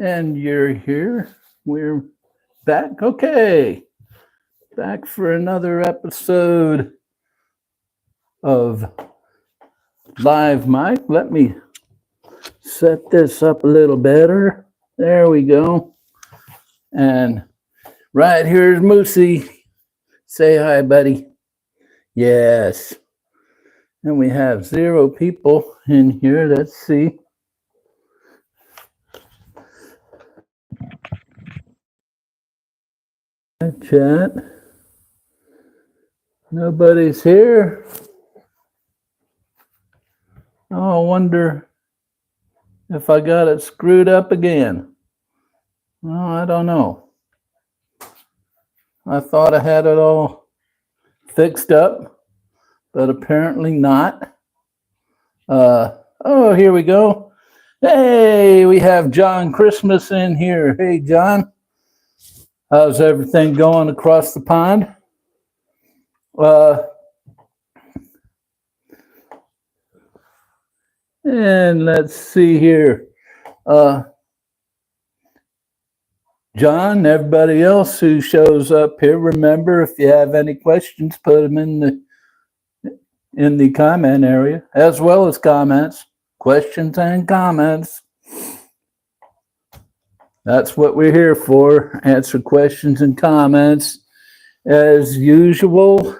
And you're here. We're back. Okay. Back for another episode of Live Mic. Let me set this up a little better. There we go. And right here's Moosey. Say hi, buddy. Yes. And we have 0 people in here. Let's see. Chat. Nobody's here. Oh, I wonder if I got it screwed up again. Well, I don't know. I thought I had it all fixed up, but apparently not. Oh, here we go. Hey, we have John Christmas in here. Hey, John. How's everything going across the pond? And let's see here. John, everybody else who shows up here, remember, if you have any questions, put them in the comment area, as well as comments, questions and comments. That's what we're here for, answer questions and comments. As usual,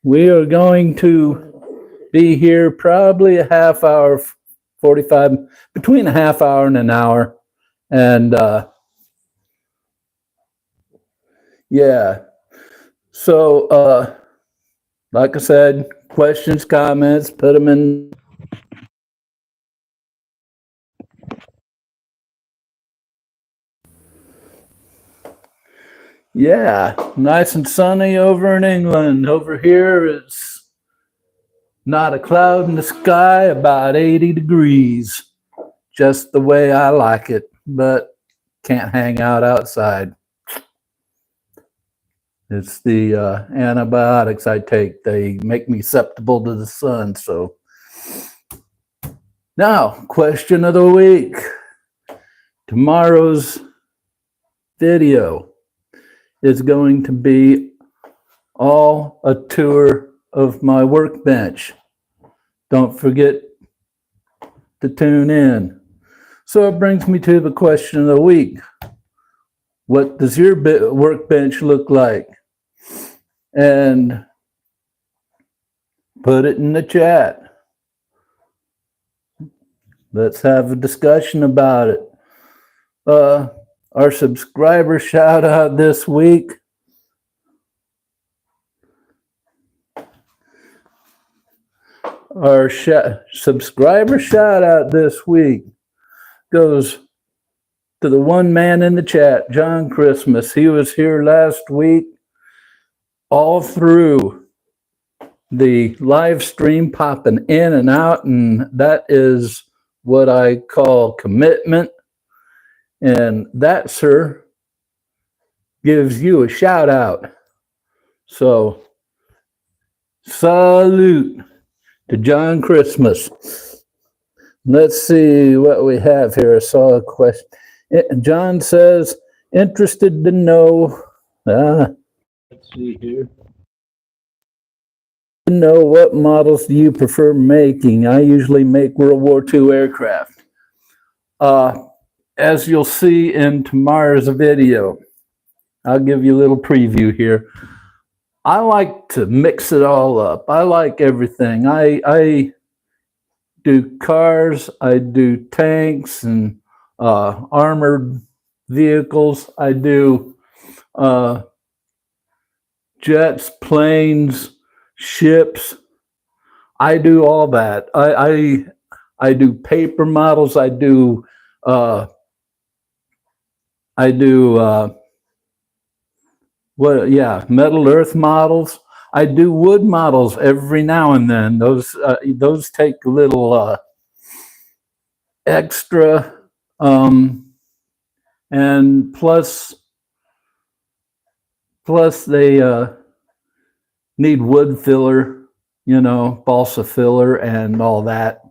we are going to be here probably a half hour, 45, between a half hour and an hour. And yeah, so like I said, questions, comments, put them in. Yeah, nice and sunny over in England. Over here, it's not a cloud in the sky, about 80 degrees. Just the way I like it, but can't hang out outside. It's the antibiotics I take. They make me susceptible to the sun. So now, question of the week. Tomorrow's video is going to be all a tour of my workbench. Don't forget to tune in. So it brings me to the question of the week. What does your workbench look like? And put it in the chat. Let's have a discussion about it. Our subscriber shout out this week. Our subscriber shout out this week goes to the one man in the chat, John Christmas. He was here last week all through the live stream, popping in and out, and that is what I call commitment. And that, sir, gives you a shout out. So, salute to John Christmas. Let's see what we have here. I saw a question. John says, interested to know. Let's see here. To know what models do you prefer making? I usually make World War II aircraft. As you'll see in tomorrow's video, I'll give you a little preview here. I like to mix it all up. I like everything. I do cars, I do tanks and armored vehicles. I do jets, planes, ships. I do all that. I do paper models. I do metal earth models. I do wood models every now and then. Those take a little extra, and plus they need wood filler, balsa filler and all that.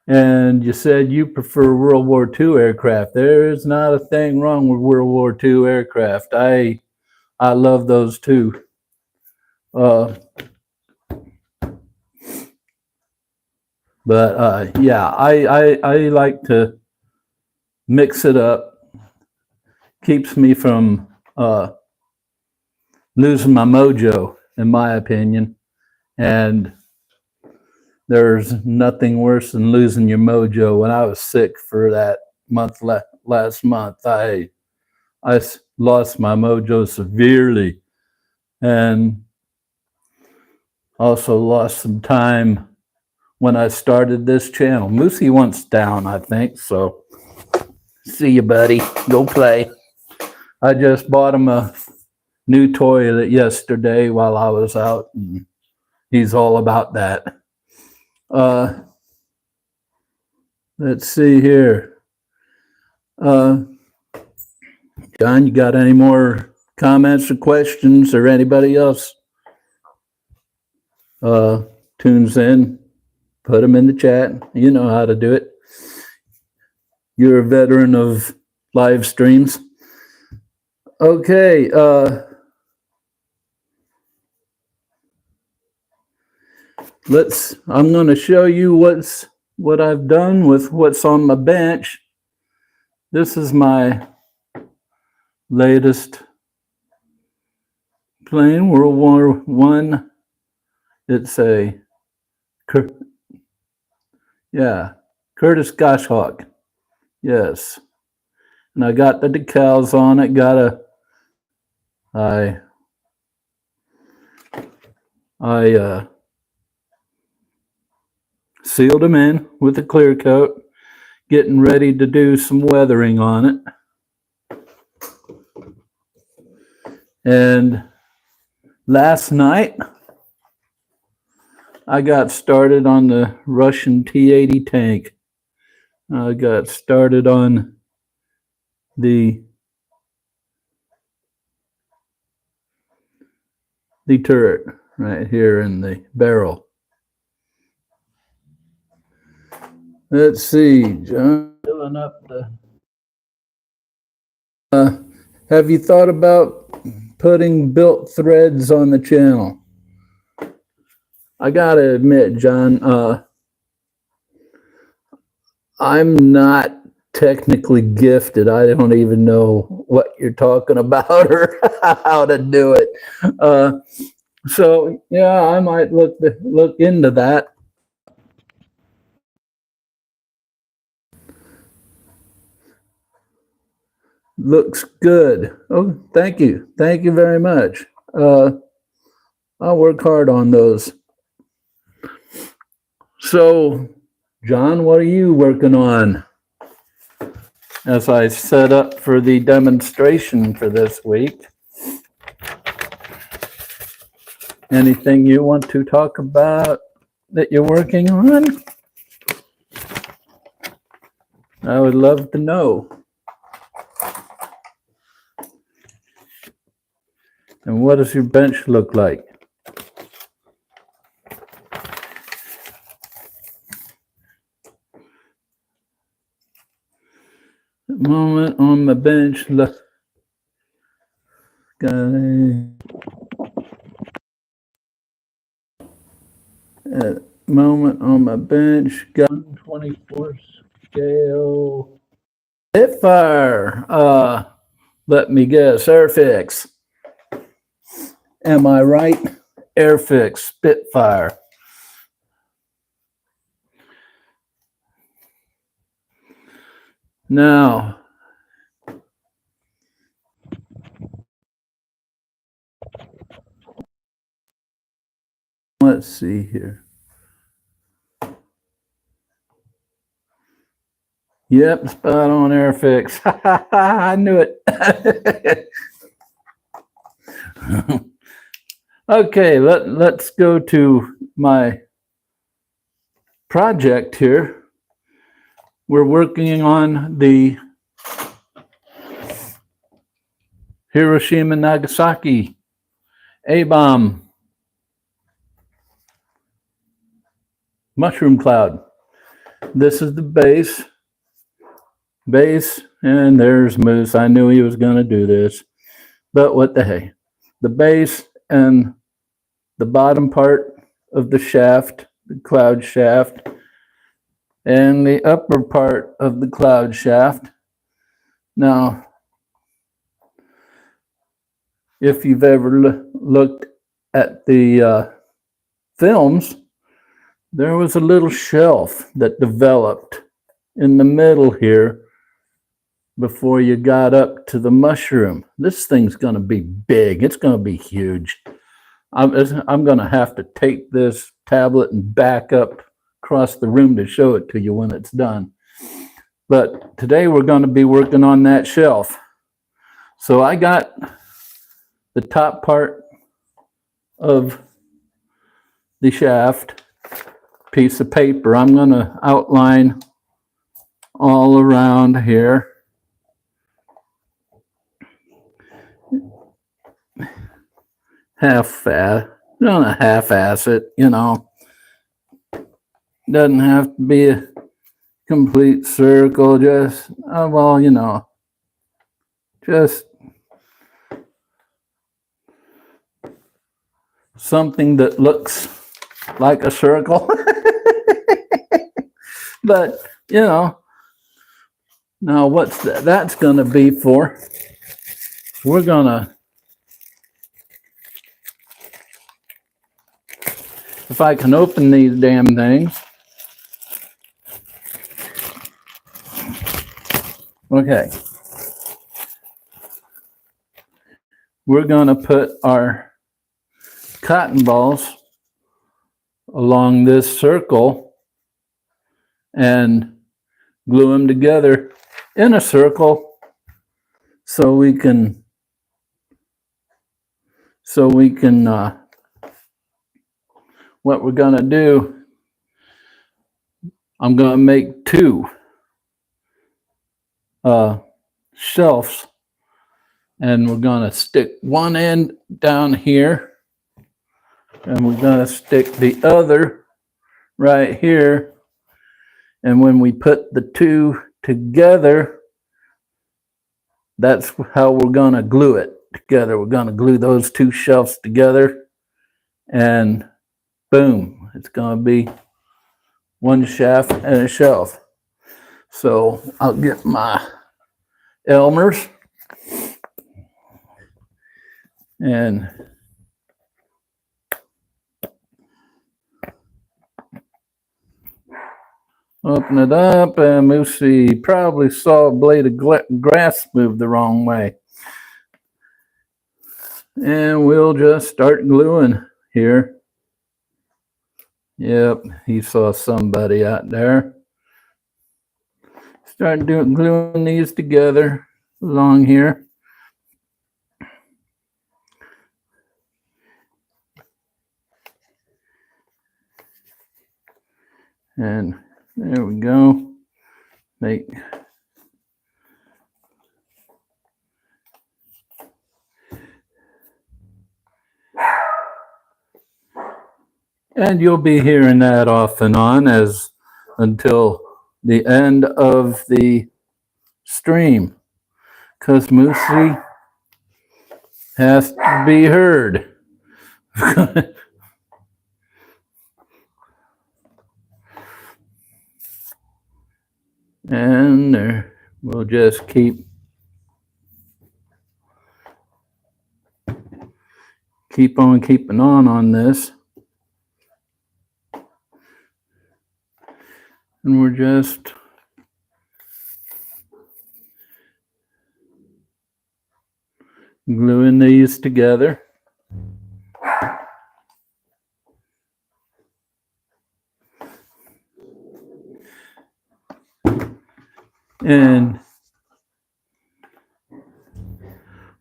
and you said you prefer World War II aircraft. There's not a thing wrong with World War II aircraft. I love those too. But yeah, I like to mix it up. Keeps me from losing my mojo, in my opinion. And there's nothing worse than losing your mojo. When I was sick for that month last month, I lost my mojo severely, and also lost some time when I started this channel. Moosey wants down, I think. So see you, buddy. Go play. I just bought him a new toilet yesterday while I was out, and he's all about that. Let's see here. John, you got any more comments or questions, or anybody else tunes in? Put them in the chat. You know how to do it. You're a veteran of live streams. Okay. I'm going to show you what I've done with what's on my bench. This is my latest plane, World War I. It's a Curtiss Goshawk. Yes. And I got the decals on it. I sealed them in with a clear coat, getting ready to do some weathering on it. And last night, I got started on the Russian T-80 tank. I got started on the turret right here in the barrel. Let's see, John, filling up the. Have you thought about putting built threads on the channel? I gotta admit, John, I'm not technically gifted. I don't even know what you're talking about or how to do it. So yeah, I might look into that. Looks good. Oh, thank you. Thank you very much. I'll work hard on those. So, John, what are you working on as I set up for the demonstration for this week? Anything you want to talk about that you're working on? I would love to know. And what does your bench look like? At the moment on my bench, look. Got a moment on my bench, got 24 scale Spitfire. Let me guess, Airfix. Am I right? Airfix Spitfire. Now, let's see here. Yep, spot on, Airfix. I knew it. Okay, let's go to my project here. We're working on the Hiroshima Nagasaki A-bomb mushroom cloud. this is the base, and there's Moose. I knew he was going to do this, but what the hey. The base and the bottom part of the shaft, the cloud shaft, and the upper part of the cloud shaft. Now, if you've ever looked at the films, there was a little shelf that developed in the middle here before you got up to the mushroom. This thing's going to be big. It's going to be huge. I'm going to have to take this tablet and back up across the room to show it to you when it's done. But today we're going to be working on that shelf. So I got the top part of the shaft, piece of paper. I'm going to outline all around here. Half-ass it, you know. Doesn't have to be a complete circle, just, well, you know, just something that looks like a circle. But, you know, now what's that's going to be for? We're going to, if I can open these damn things. Okay. We're going to put our cotton balls along this circle and glue them together in a circle so we can what we're going to do, I'm going to make two shelves, and we're going to stick one end down here, and we're going to stick the other right here. And when we put the two together, that's how we're going to glue it together. We're going to glue those two shelves together, and boom, it's going to be one shaft and a shelf. So I'll get my Elmer's and open it up, and Moosey probably saw a blade of grass move the wrong way. And we'll just start gluing here. Yep, he saw somebody out there. Start gluing these together along here. And there we go. And you'll be hearing that off and on until the end of the stream, because Moosey has to be heard. And there, we'll just keep on keeping on this. And we're just gluing these together. And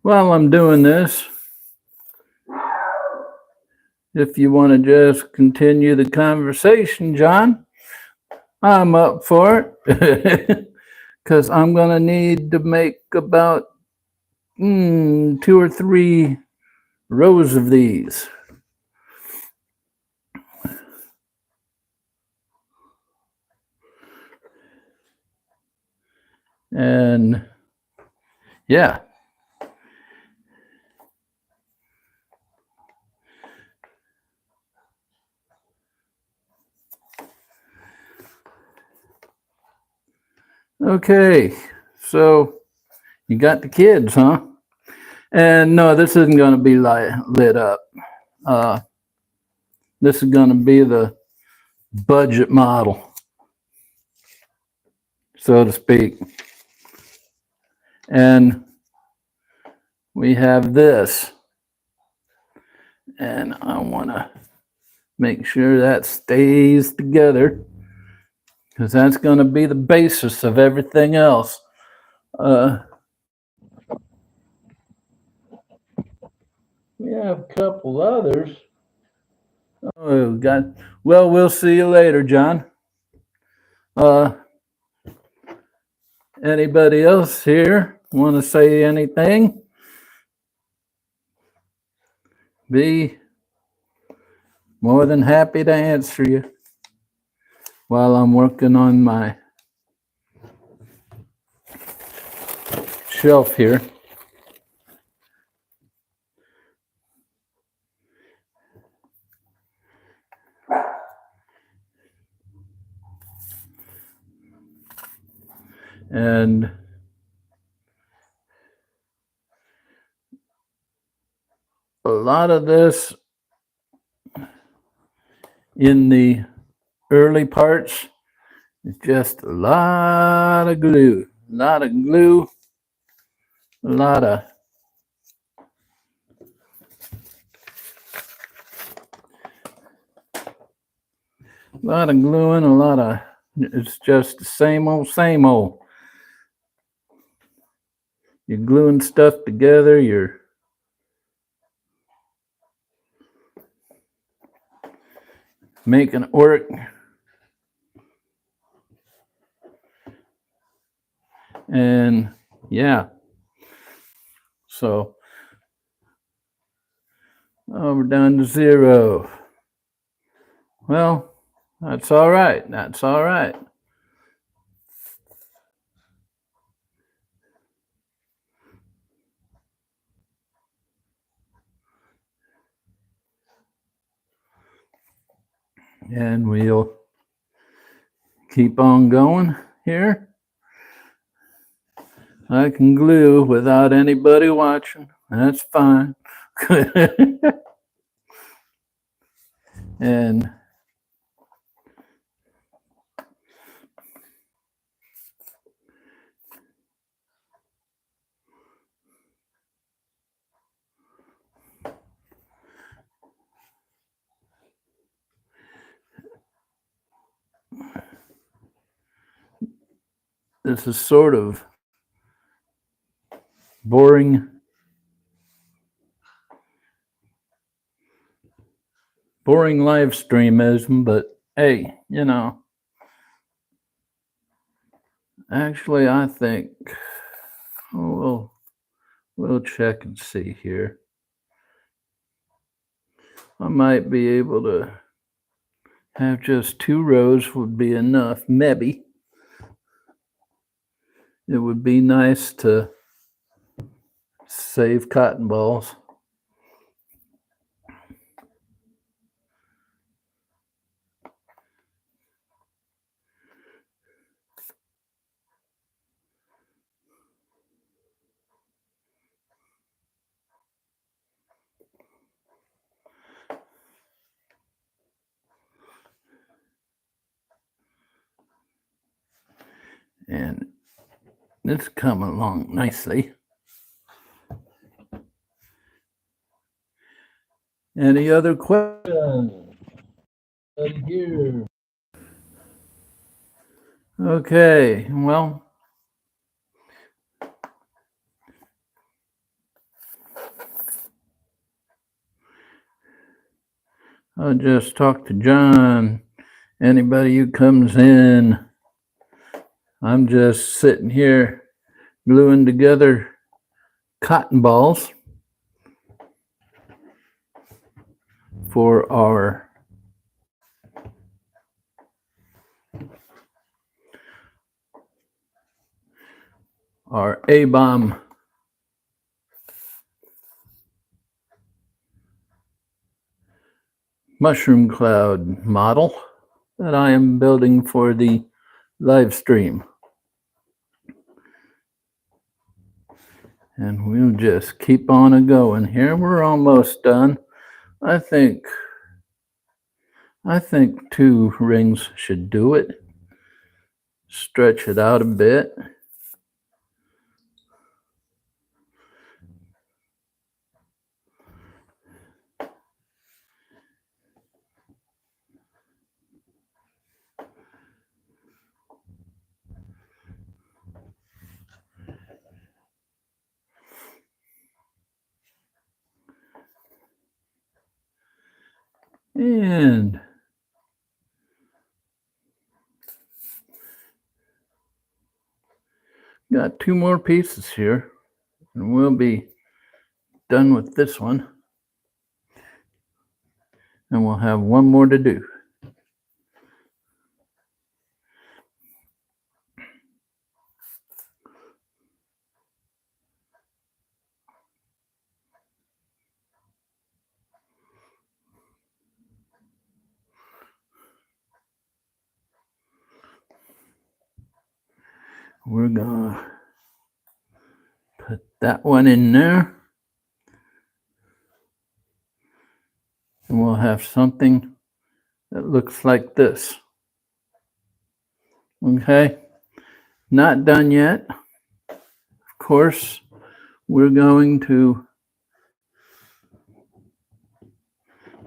while I'm doing this, if you want to just continue the conversation, John, I'm up for it. Because I'm going to need to make about 2 or 3 rows of these. And yeah. Okay, so you got the kids, huh? And no, this isn't going to be lit up. This is going to be the budget model, so to speak. And we have this. And I want to make sure that stays together, because that's going to be the basis of everything else. We have a couple others. Oh, God. Well, we'll see you later, John. Anybody else here want to say anything? Be more than happy to answer you while I'm working on my shelf here. And a lot of this in the early parts is just a lot of glue, a lot of glue, a lot of gluing, a lot of, it's just the same old, same old. You're gluing stuff together, you're making it work. And yeah, so we're down to 0. Well, that's all right. That's all right. And we'll keep on going here. I can glue without anybody watching. That's fine. And this is sort of boring live streamism, but hey, you know, actually I think we'll check and see here. I might be able to have just 2 rows would be enough, maybe. It would be nice to save cotton balls. And it's coming along nicely. Any other questions? Here. Okay, well, I'll just talk to John. Anybody who comes in, I'm just sitting here gluing together cotton balls for our our A-bomb mushroom cloud model that I am building for the live stream. And we'll just keep on going here. We're almost done. I think 2 rings should do it. Stretch it out a bit. And got 2 more pieces here, and we'll be done with this one. And we'll have 1 more to do. We're gonna put that one in there. And we'll have something that looks like this. Okay, not done yet. Of course, we're going to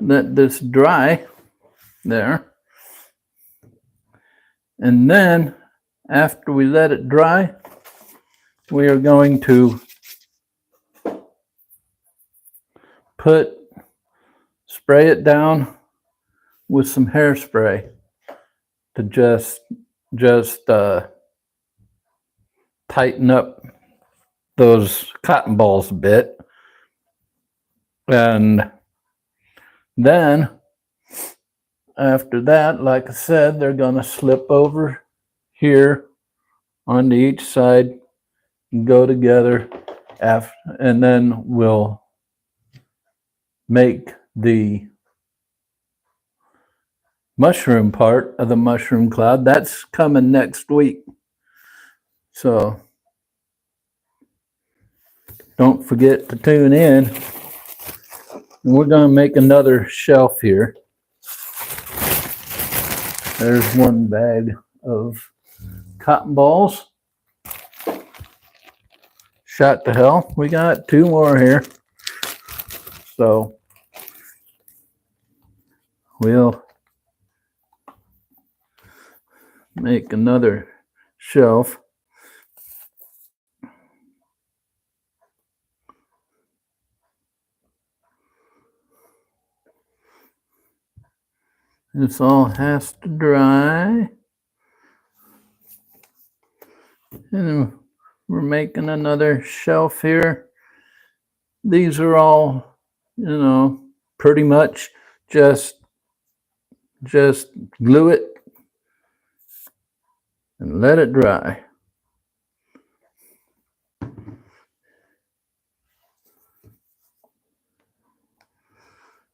let this dry there. And then after we let it dry, we are going to spray it down with some hairspray to just tighten up those cotton balls a bit. And then after that, like I said, they're going to slip over here onto each side and go together and then we'll make the mushroom part of the mushroom cloud. That's coming next week. So don't forget to tune in. And we're going to make another shelf here. There's 1 bag of cotton balls. Shot to hell. We got 2 more here. So we'll make another shelf. This all has to dry. And we're making another shelf here. These are all, pretty much just glue it and let it dry.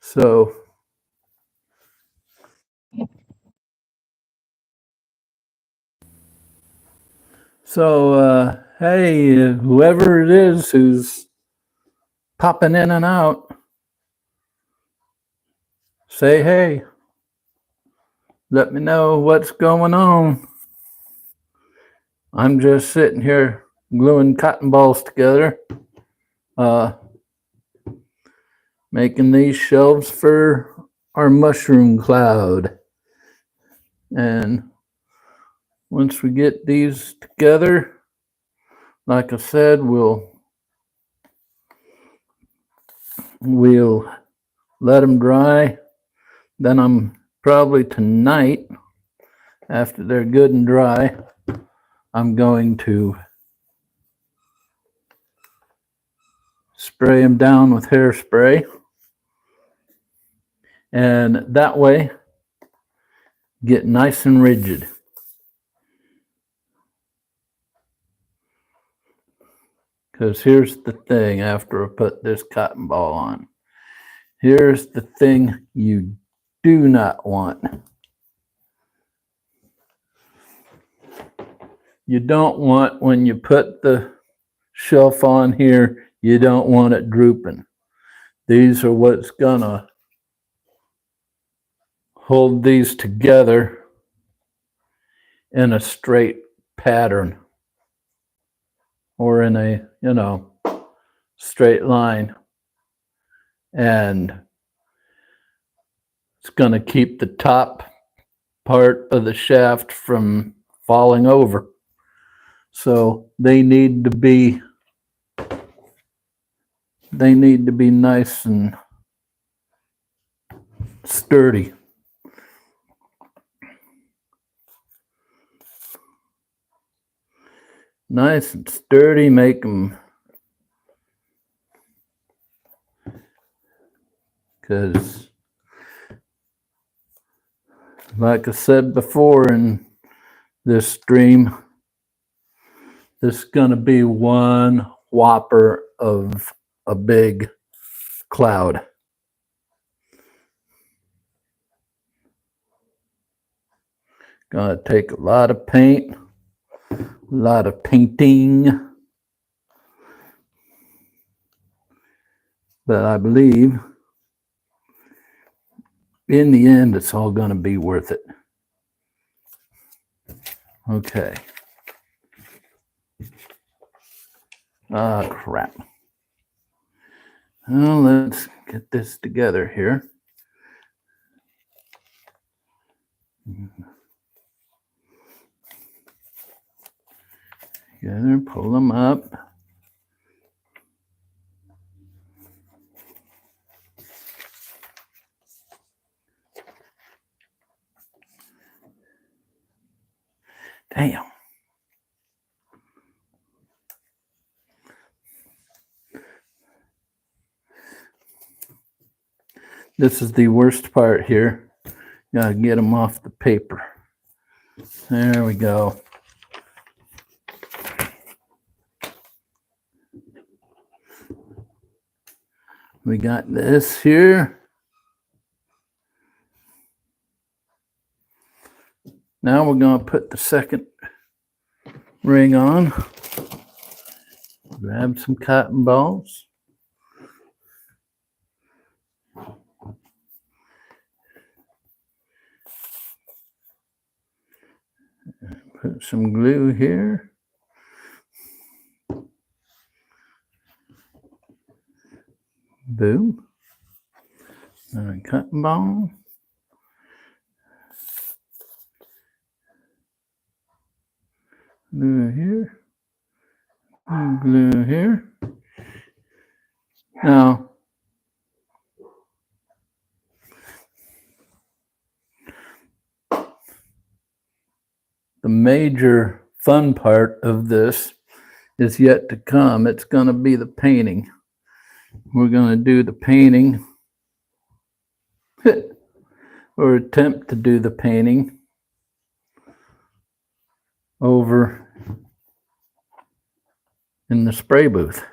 So hey, whoever it is who's popping in and out, say hey. Let me know what's going on. I'm just sitting here gluing cotton balls together, making these shelves for our mushroom cloud. And once we get these together, like I said, we'll let them dry. Then I'm probably tonight, after they're good and dry, I'm going to spray them down with hairspray. And that way, get nice and rigid. Because here's the thing after I put this cotton ball on. Here's the thing you do not want. You don't want, when you put the shelf on here, you don't want it drooping. These are what's gonna hold these together in a straight pattern or in a, straight line. And it's going to keep the top part of the shaft from falling over. So they need to be nice and sturdy. Nice and sturdy, make them, because like I said before in this stream, this is going to be one whopper of a big cloud. Gonna take a lot of paint, a lot of painting, but I believe in the end it's all gonna be worth it. Okay. Ah, crap. Well, let's get this together here. Together, pull them up. Damn. This is the worst part here. Gotta get them off the paper. There we go. We got this here. Now we're going to put the second ring on. Grab some cotton balls. Put some glue here. Boom. And a cotton ball. Glue here. And glue here. Now, the major fun part of this is yet to come. It's going to be the painting. We're going to do the painting, or attempt to do the painting, over in the spray booth.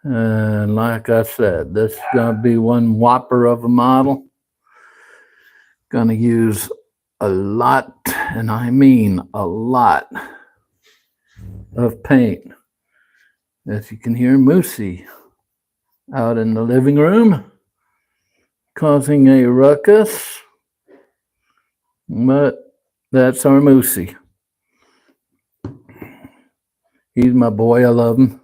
And like I said, this is going to be one whopper of a model. Going to use a lot, and I mean a lot, of paint. As you can hear, Moosey out in the living room causing a ruckus. But that's our Moosey. He's my boy. I love him.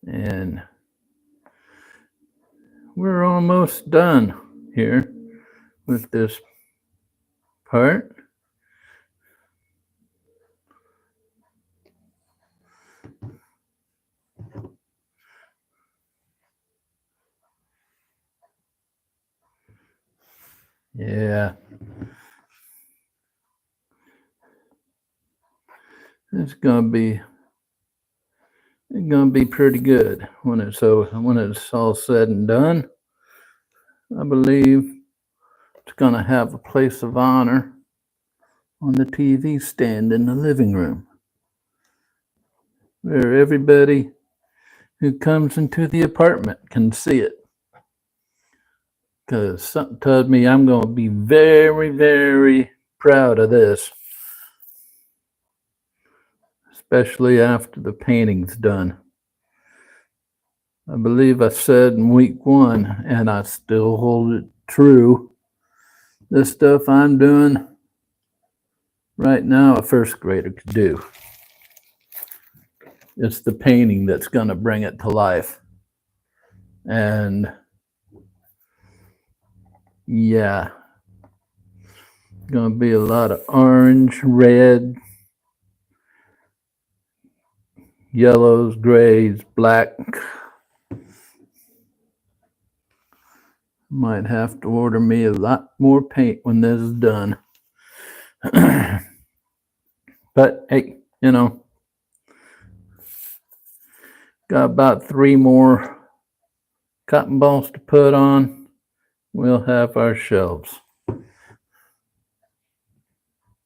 And we're almost done here with this part. Yeah. It's gonna be pretty good when it's all said and done. I believe it's gonna have a place of honor on the TV stand in the living room, where everybody who comes into the apartment can see it. Because something tells me I'm going to be very, very proud of this, especially after the painting's done. I believe I said in week 1, and I still hold it true. This stuff I'm doing right now, a first grader could do. It's the painting that's going to bring it to life. And yeah, going to be a lot of orange, red, yellows, grays, black. Might have to order me a lot more paint when this is done. But hey, got about 3 more cotton balls to put on. We'll have our shelves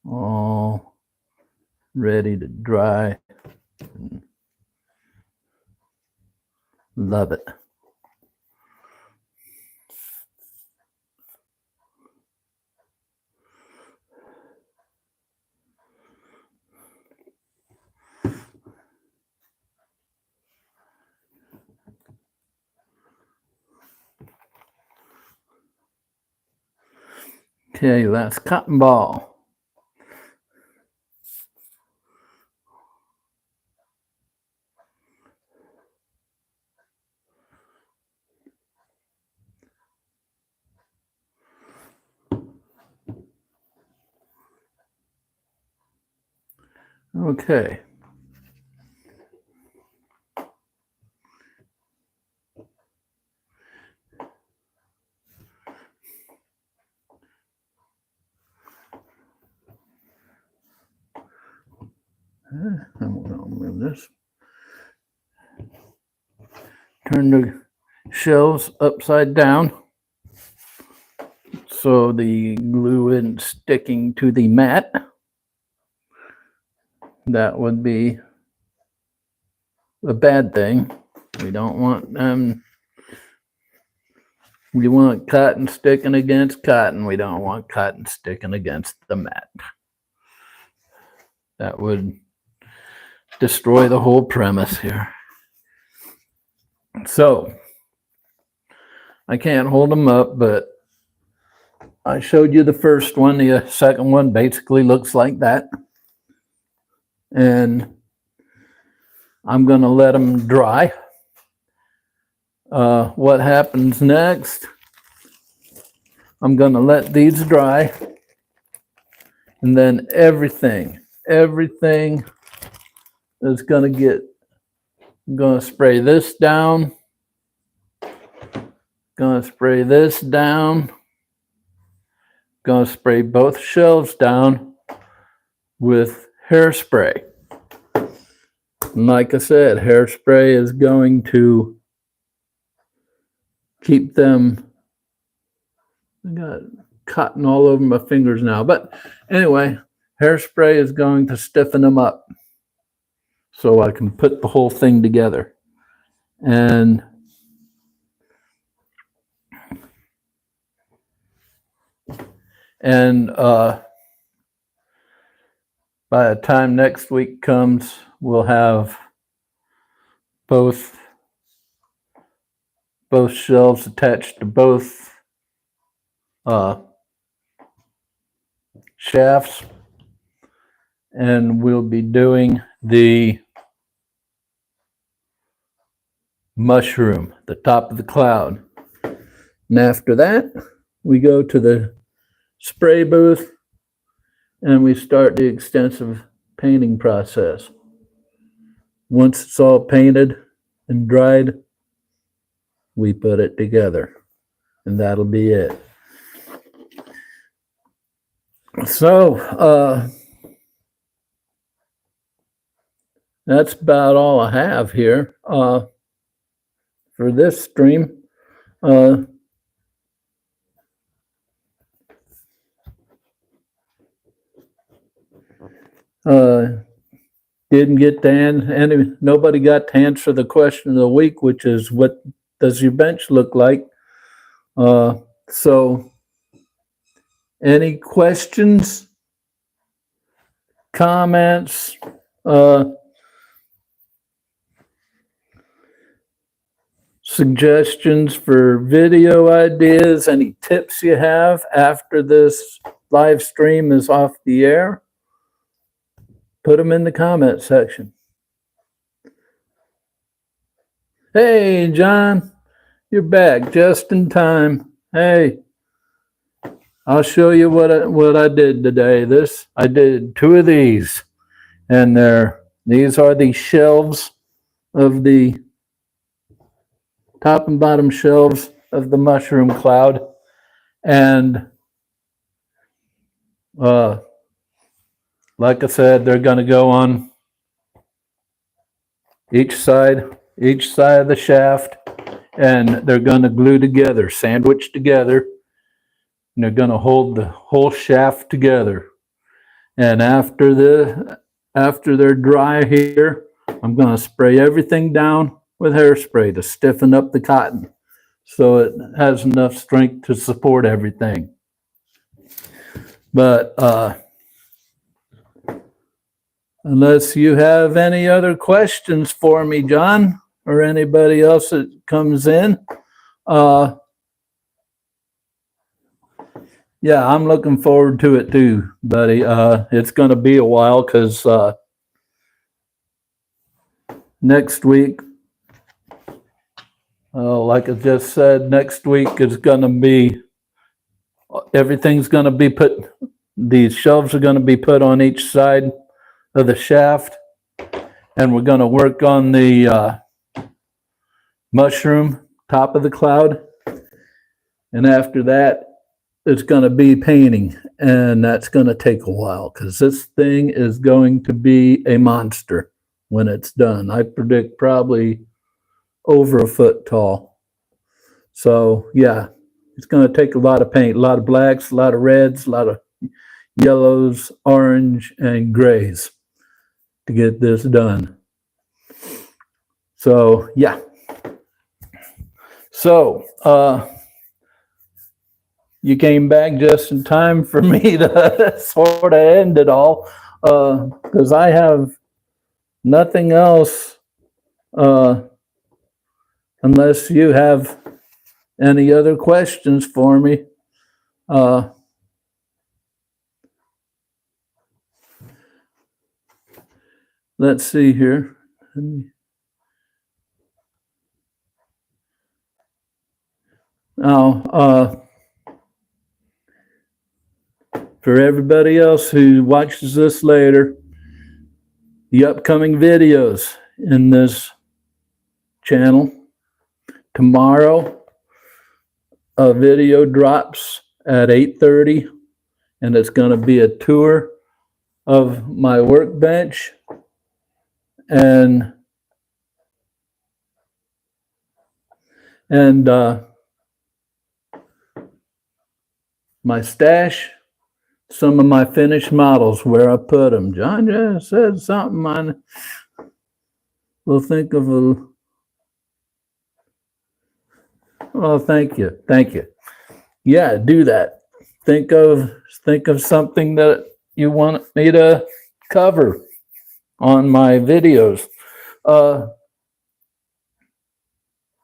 all ready to dry. Love it. Okay, that's cotton ball. Okay. I'm going to move this. Turn the shelves upside down so the glue isn't sticking to the mat. That would be a bad thing. We don't want we want cotton sticking against cotton. We don't want cotton sticking against the mat. That would destroy the whole premise here. So I can't hold them up, but I showed you the first one. The second one basically looks like that. And I'm going to let them dry. What happens next? I'm going to let these dry. And then everything is going to I'm going to spray this down. Going to spray this down. Going to spray both shelves down with hairspray. And like I said, hairspray is going to keep them. I got cotton all over my fingers now. But anyway, hairspray is going to stiffen them up so I can put the whole thing together. And by the time next week comes, we'll have both shelves attached to both shafts, and we'll be doing the mushroom, the top of the cloud. And after that, we go to the spray booth and we start the extensive painting process. Once it's all painted and dried, we put it together, and that'll be it. So that's about all I have here for this stream. Didn't get to nobody got to answer the question of the week, which is, what does your bench look like? So any questions, comments, suggestions for video ideas, any tips you have after this live stream is off the air? Put them in the comment section. Hey, John, you're back just in time. Hey, I'll show you what I did today. I did 2 of these, and these are the shelves of the top and bottom shelves of the mushroom cloud, and like I said, they're going to go on each side of the shaft, and they're going to glue together, sandwich together, and they're going to hold the whole shaft together. And after they're dry here, I'm going to spray everything down with hairspray to stiffen up the cotton so it has enough strength to support everything. But unless you have any other questions for me, John, or anybody else that comes in, yeah, I'm looking forward to it too, buddy. It's going to be a while because next week, like I just said, next week is going to be, everything's going to be put, these shelves are going to be put on each side of the shaft, and we're going to work on the mushroom top of the cloud. And after that, it's going to be painting, and that's going to take a while because this thing is going to be a monster when it's done. I predict probably over a foot tall. So yeah, it's going to take a lot of paint, a lot of blacks, a lot of reds, a lot of yellows, orange, and grays to get this done. So yeah. So you came back just in time for me to sort of end it all, because I have nothing else unless you have any other questions for me. Let's see here. Now, for everybody else who watches this later, the upcoming videos in this channel. Tomorrow, a video drops at 8:30, and it's going to be a tour of my workbench and my stash, some of my finished models, where I put them. John just said something on. We'll think of a. Well, thank you. Yeah, do that. Think of something that you want me to cover on my videos.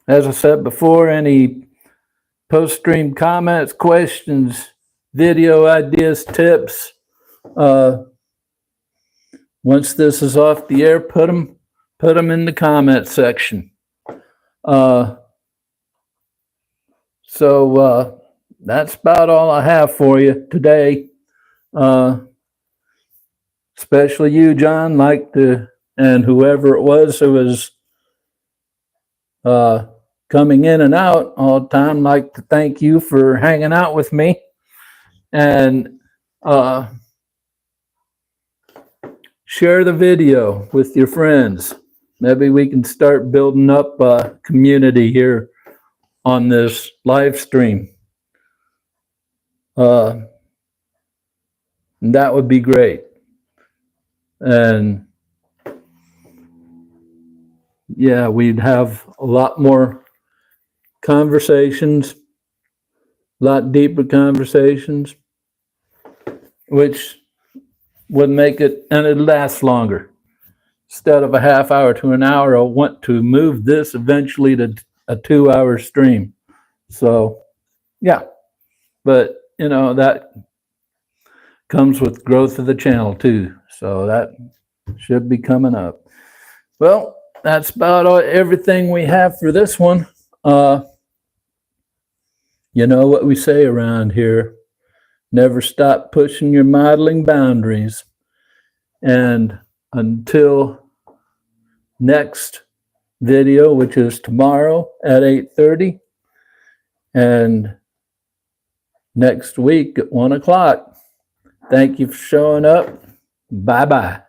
As I said before, any post-stream comments, questions, video ideas, tips, once this is off the air, put them in the comment section. So that's about all I have for you today. Especially you, John, and whoever it was who was coming in and out all the time, like to thank you for hanging out with me. And Share the video with your friends. Maybe we can start building up a community here on this live stream. That would be great. And yeah, we'd have a lot more conversations, a lot deeper conversations, which would make it, and it'd last longer. Instead of a half hour to an hour, I want to move this eventually to a 2-hour stream. So, yeah, but that comes with growth of the channel too. So that should be coming up. Well, that's about everything we have for this one. You know what we say around here, never stop pushing your modeling boundaries. And until next video, which is tomorrow at 8:30, and next week at 1 o'clock. Thank you for showing up. Bye-bye.